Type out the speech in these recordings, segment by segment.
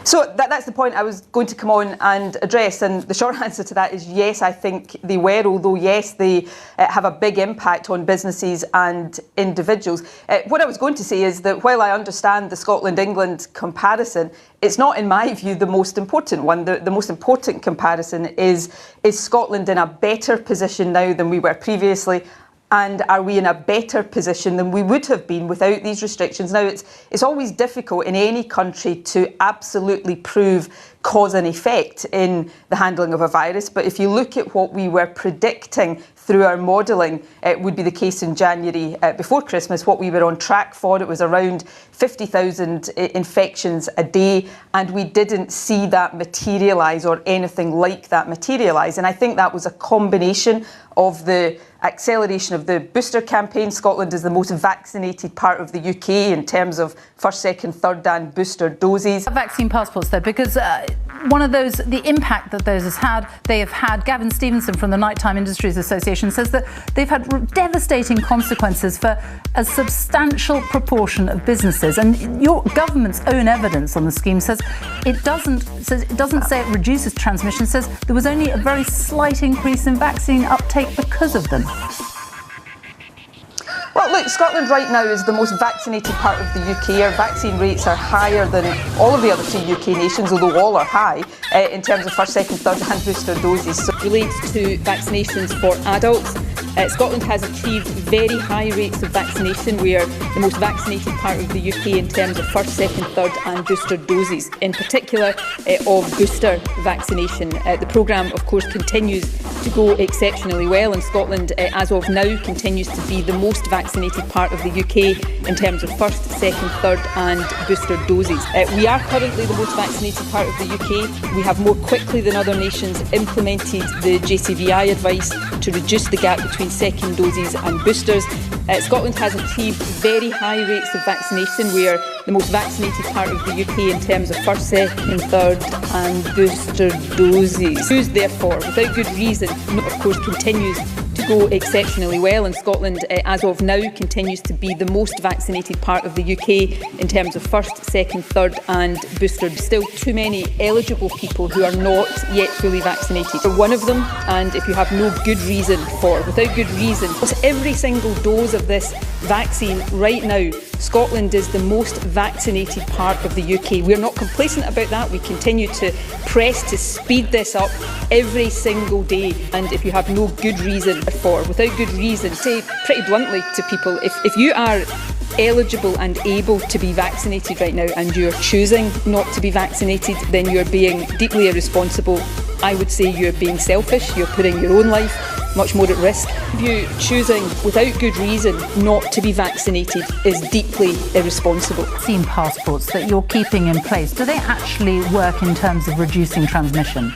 So that's the point I was going to come on and address, and the short answer to that is yes, I think they were, although yes, they have a big impact on businesses and individuals. What I was going to say is that while I understand the Scotland-England comparison, it's not, in my view, the most important one. The most important comparison is Scotland in a better position now than we were previously? And are we in a better position than we would have been without these restrictions? Now, it's always difficult in any country to absolutely prove cause and effect in the handling of a virus. But if you look at what we were predicting through our modelling, it would be the case in January before Christmas. What we were on track for, it was around 50,000 infections a day, and we didn't see that materialise or anything like that materialise. And I think that was a combination of the acceleration of the booster campaign. Scotland is the most vaccinated part of the UK in terms of first, second, third and booster doses. Vaccine passports though, because one of those, the impact that those they have had, Gavin Stevenson from the Nighttime Industries Association says that they've had devastating consequences for a substantial proportion of businesses. And your government's own evidence on the scheme says it doesn't say it reduces transmission, it says there was only a very slight increase in vaccine uptake because of them. Well, look, Scotland right now is the most vaccinated part of the UK. Our vaccine rates are higher than all of the other three UK nations, although all are high in terms of first, second, third and booster doses. So it relates to vaccinations for adults. Scotland has achieved very high rates of vaccination. We are the most vaccinated part of the UK in terms of first, second, third and booster doses, in particular of booster vaccination. The programme, of course, continues to go exceptionally well, and Scotland, as of now, continues to be the most vaccinated part of the UK in terms of first, second, third and booster doses. We are currently the most vaccinated part of the UK. We have more quickly than other nations implemented the JCVI advice to reduce the gap between second doses and boosters. Scotland has achieved very high rates of vaccination. We are the most vaccinated part of the UK in terms of first, second, third and booster doses. News, therefore, without good reason, of course, continues to go exceptionally well, and Scotland, as of now, continues to be the most vaccinated part of the UK in terms of first, second, third and booster. Still too many eligible people who are not yet fully vaccinated. You're one of them, and if you have no good reason without good reason, every single dose of this vaccine right now, Scotland is the most vaccinated part of the UK. We're not complacent about that. We continue to press to speed this up every single day. And if you have no good reason without good reason, say pretty bluntly to people, if you are eligible and able to be vaccinated right now and you're choosing not to be vaccinated, then you're being deeply irresponsible. I would say you're being selfish. You're putting your own life much more at risk. You choosing without good reason not to be vaccinated is deeply irresponsible. Vaccine passports that you're keeping in place, do they actually work in terms of reducing transmission?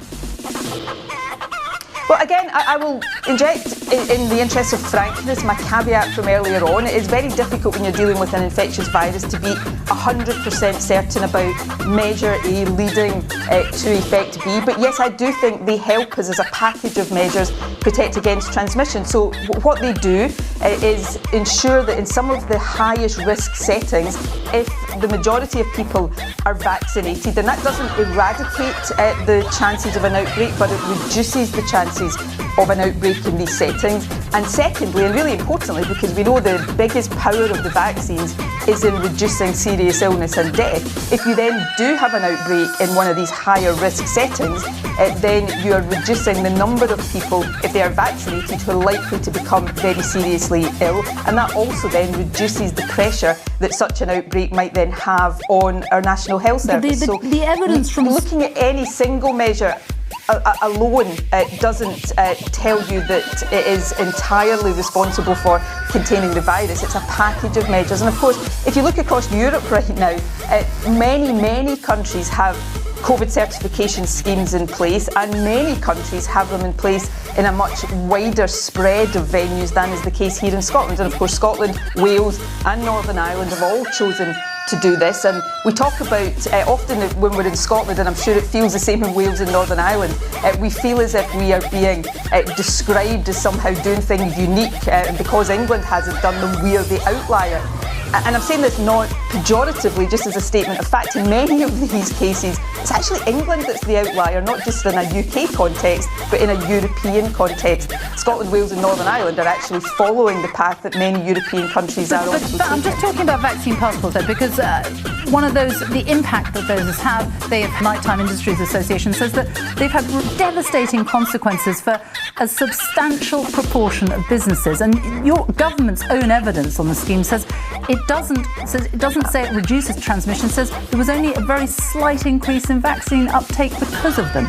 Well, again, I will inject, in the interest of frankness, my caveat from earlier on. It is very difficult when you're dealing with an infectious virus to be 100% certain about measure A leading to effect B. But yes, I do think they help us as a package of measures protect against transmission. So what they do is ensure that in some of the highest risk settings, if the majority of people are vaccinated, then that doesn't eradicate the chances of an outbreak, but it reduces the chances of an outbreak in these settings. And secondly, and really importantly, because we know the biggest power of the vaccines is in reducing serious illness and death, if you then do have an outbreak in one of these higher risk settings, then you are reducing the number of people, if they are vaccinated, who are likely to become very seriously ill. And that also then reduces the pressure that such an outbreak might then have on our National Health Service. The evidence from looking at any single measure alone doesn't tell you that it is entirely responsible for containing the virus. It's a package of measures. And of course, if you look across Europe right now, many countries have COVID certification schemes in place, and many countries have them in place in a much wider spread of venues than is the case here in Scotland. And of course, Scotland, Wales and Northern Ireland have all chosen to do this. And we talk about, often when we're in Scotland, and I'm sure it feels the same in Wales and Northern Ireland, we feel as if we are being described as somehow doing things unique, and because England hasn't done them, we are the outlier. And I'm saying this not pejoratively, just as a statement of fact. In many of these cases, it's actually England that's the outlier, not just in a UK context, but in a European context. Scotland, Wales and Northern Ireland are actually following the path that many European countries are also But I'm taking. just talking about vaccine passports though, because the impact that those has had, the Nighttime Industries Association says that they've had devastating consequences for a substantial proportion of businesses. And your government's own evidence on the scheme says it doesn't say it reduces transmission, it says there was only a very slight increase in vaccine uptake because of them.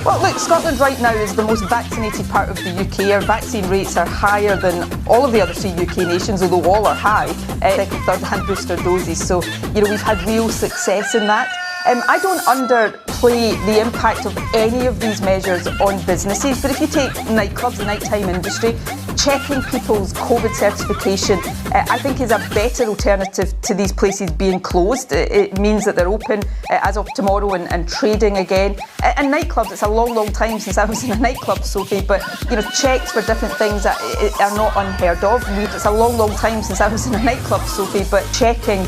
Well, look, Scotland right now is the most vaccinated part of the UK. Our vaccine rates are higher than all of the other three UK nations, although all are high, second, third and booster doses. So, we've had real success in that. I don't underplay the impact of any of these measures on businesses, but if you take nightclubs, the nighttime industry, checking people's COVID certification, I think is a better alternative to these places being closed. It means that they're open as of tomorrow and trading again. And nightclubs, it's a long, long time since I was in a nightclub, Sophie, but checks for different things that are not unheard of. It's a long, long time since I was in a nightclub, Sophie, but checking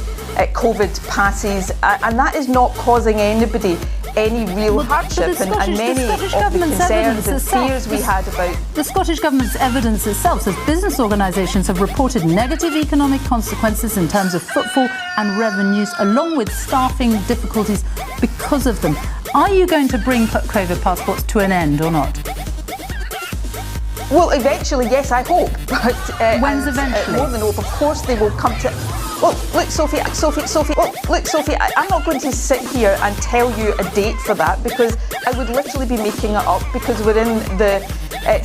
COVID passes, and that is not causing anybody any real hardship, and many of the concerns and fears we had about... The Scottish Government's evidence itself says business organisations have reported negative economic consequences in terms of footfall and revenues, along with staffing difficulties because of them. Are you going to bring COVID passports to an end or not? Well, eventually, yes, I hope. But when's eventually? More than hope, of course they will come to... Well, look, Sophie, I'm not going to sit here and tell you a date for that, because I would literally be making it up, because we're in the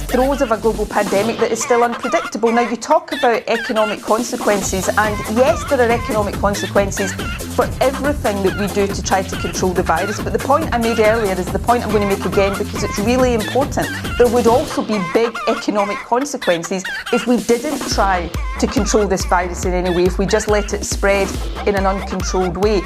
throes of a global pandemic that is still unpredictable. Now, you talk about economic consequences, and yes, there are economic consequences for everything that we do to try to control the virus. But the point I made earlier is the point I'm going to make again, because it's really important. There would also be big economic consequences if we didn't try to control this virus in any way, if we just let it spread in an uncontrolled way.